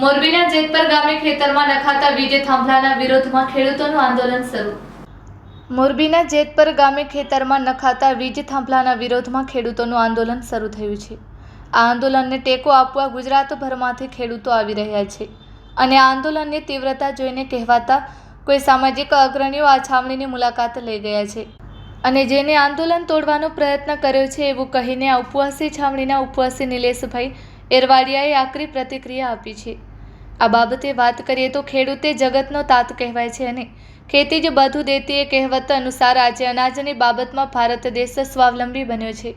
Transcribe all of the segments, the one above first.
મોરબીના જેતપર ગામે ખેતરમાં નખાતા વીજ થાંભલાના વિરોધમાં ખેડૂતોનું આંદોલન શરૂ। મોરબીના જેતપર ગામે ખેતરમાં નખાતા વીજ થાંભલાના વિરોધમાં ખેડૂતોનું આંદોલન શરૂ થયું છે। આ આંદોલનને ટેકો આપવા ગુજરાતભરમાંથી ખેડૂતો આવી રહ્યા છે અને આ આંદોલનની તીવ્રતા જોઈને કહેવાતા કોઈ સામાજિક અગ્રણીઓ આ છાવણીની મુલાકાત લઈ ગયા છે અને જેને આંદોલન તોડવાનો પ્રયત્ન કર્યો છે એવું કહીને આ ઉપવાસી છાવણીના ઉપવાસી નિલેશભાઈ એરવાડિયાએ આકરી પ્રતિક્રિયા આપી છે। આ બાબતે વાત કરીએ તો ખેડૂતે જગતનો તાત કહેવાય છે અને ખેતી જ બધું દેતી એ કહેવત અનુસાર આજે અનાજની બાબતમાં ભારત દેશ સ્વાવલંબી બન્યો છે।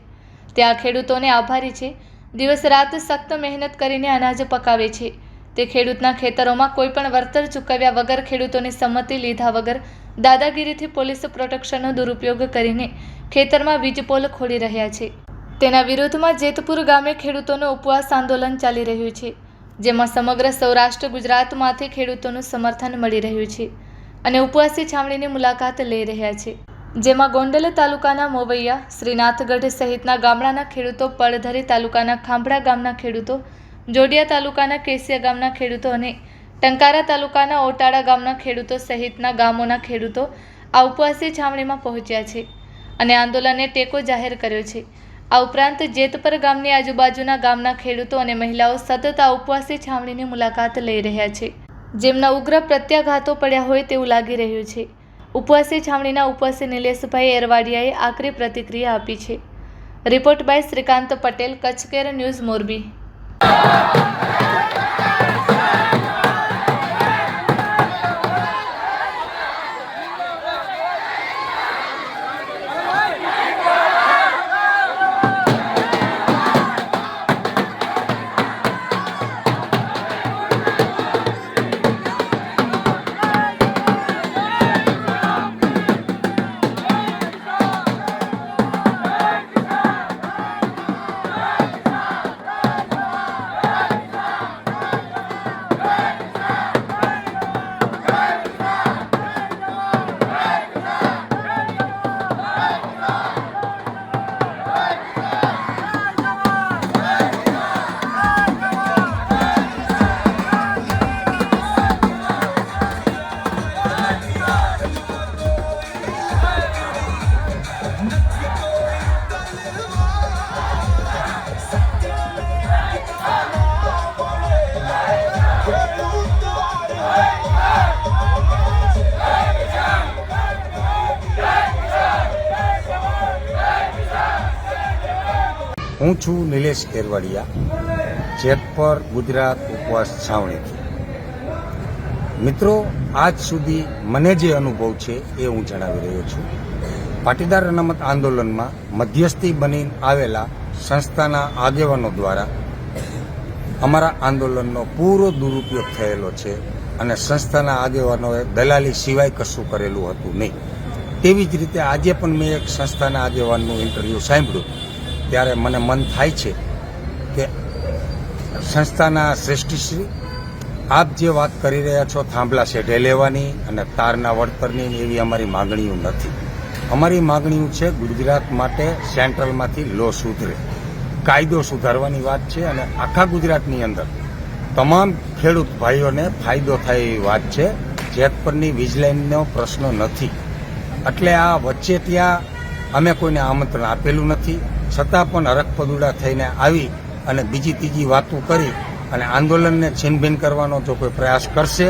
ત્યાં ખેડૂતોને આભારી છે, દિવસ રાત સખ્ત મહેનત કરીને અનાજ પકાવે છે। તે ખેડૂતના ખેતરોમાં કોઈ પણ વળતર ચૂકવ્યા વગર ખેડૂતોની સંમતિ લીધા વગર દાદાગીરીથી પોલીસ પ્રોટેક્શનનો દુરુપયોગ કરીને ખેતરમાં વીજપોલ ખોલી રહ્યા છે। તેના વિરોધમાં જેતપુર ગામે ખેડૂતોનું ઉપવાસ આંદોલન ચાલી રહ્યું છે, જેમાં સમગ્ર સૌરાષ્ટ્ર ગુજરાતમાંથી ખેડૂતોનું સમર્થન મળી રહ્યું છે અને ઉપવાસી છાવણીની મુલાકાત લઈ રહ્યા છે, જેમાં ગોંડલ તાલુકાના મોવૈયા, શ્રીનાથગઢ સહિતના ગામડાના ખેડૂતો, પડધરી તાલુકાના ખાંભડા ગામના ખેડૂતો, જોડિયા તાલુકાના કેસિયા ગામના ખેડૂતો અને ટંકારા તાલુકાના ઓટાળા ગામના ખેડૂતો સહિતના ગામોના ખેડૂતો આ ઉપવાસી છાવણીમાં પહોંચ્યા છે અને આંદોલનને ટેકો જાહેર કર્યો છે। આ ઉપરાંત જેતપર ગામની આજુબાજુના ગામના ખેડૂતો અને મહિલાઓ સતત આ ઉપવાસી છાવણીની મુલાકાત લઈ રહ્યા છે, જેમના ઉગ્ર પ્રત્યાઘાતો પડ્યા હોય તેવું લાગી રહ્યું છે। ઉપવાસી છાવણીના ઉપવાસી નિલેશભાઈ એરવાડિયાએ આકરી પ્રતિક્રિયા આપી છે। Report by Shrikant Patel, Kutch care news, Morbi. હું છું નિલેશ એરવાડિયા, જેતપર ગુજરાત ઉપવાસ છાવણીથી। મિત્રો, આજ સુધી મને જે અનુભવ છે એ હું જણાવી રહ્યો છું। પાટીદાર અનામત આંદોલનમાં મધ્યસ્થી બની આવેલા સંસ્થાના આગેવાનો દ્વારા અમારા આંદોલનનો પૂરો દુરુપયોગ થયેલો છે અને સંસ્થાના આગેવાનોએ દલાલી સિવાય કશું કરેલું હતું નહીં। તેવી જ રીતે આજે પણ મેં એક સંસ્થાના આગેવાનનું ઇન્ટરવ્યૂ સાંભળ્યું ત્યારે મને મન થાય છે કે સંસ્થાના શ્રેષ્ઠશ્રી, આપ જે વાત કરી રહ્યા છો થાંભલા શેઢે લેવાની અને તારના વળતરની એવી અમારી માગણીઓ નથી। અમારી માગણીઓ છે ગુજરાત માટે સેન્ટ્રલમાંથી લો સુધરે, કાયદો સુધારવાની વાત છે અને આખા ગુજરાતની અંદર તમામ ખેડૂત ભાઈઓને ફાયદો થાય એવી વાત છે। જેતપરની વીજલાઇનનો પ્રશ્ન નથી, એટલે આ વચ્ચે ત્યાં અમે કોઈને આમંત્રણ આપેલું નથી, છતાં પણ હરખપદુડા થઈને આવી અને બીજી ત્રીજી વાતો કરી અને આંદોલનને છીનભીન કરવાનો જો કોઈ પ્રયાસ કરશે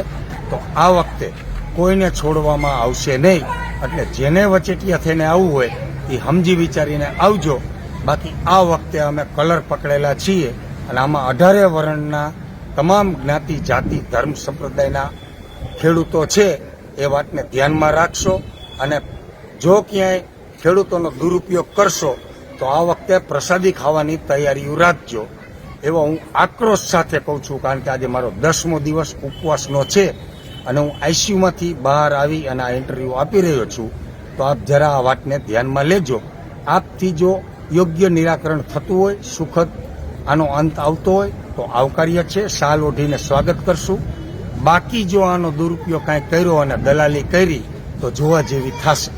તો આ વખતે કોઈને છોડવામાં આવશે નહીં। એટલે જેને વચેટિયા થઈને આવવું હોય એ સમજી વિચારીને આવજો, બાકી આ વખતે અમે કલર પકડેલા છીએ અને આમાં 18 વર્ણના તમામ જ્ઞાતિ, જાતિ, ધર્મ, સંપ્રદાયના ખેડૂતો છે એ વાતને ધ્યાનમાં રાખશો અને જો ક્યાંય ખેડૂતોનો દુરુપયોગ કરશો તો આ વખતે પ્રસાદી ખાવાની તૈયારીઓ રાખજો, એવો હું આક્રોશ સાથે કહું છું। કારણ કે આજે મારો 10મો દિવસ ઉપવાસનો છે અને હું આઈસીયુમાંથી બહાર આવી અને આ ઇન્ટરવ્યૂ આપી રહ્યો છું, તો આપ જરા આ વાતને ધ્યાનમાં લેજો। આપથી જો યોગ્ય નિરાકરણ થતું હોય, સુખદ આનો અંત આવતો હોય તો આવકાર્ય છે, શાલ ઓઢીને સ્વાગત કરશું। બાકી જો આનો દુરુપયોગ કાંઈ કર્યો અને દલાલી કરી તો જોવા જેવી થશે।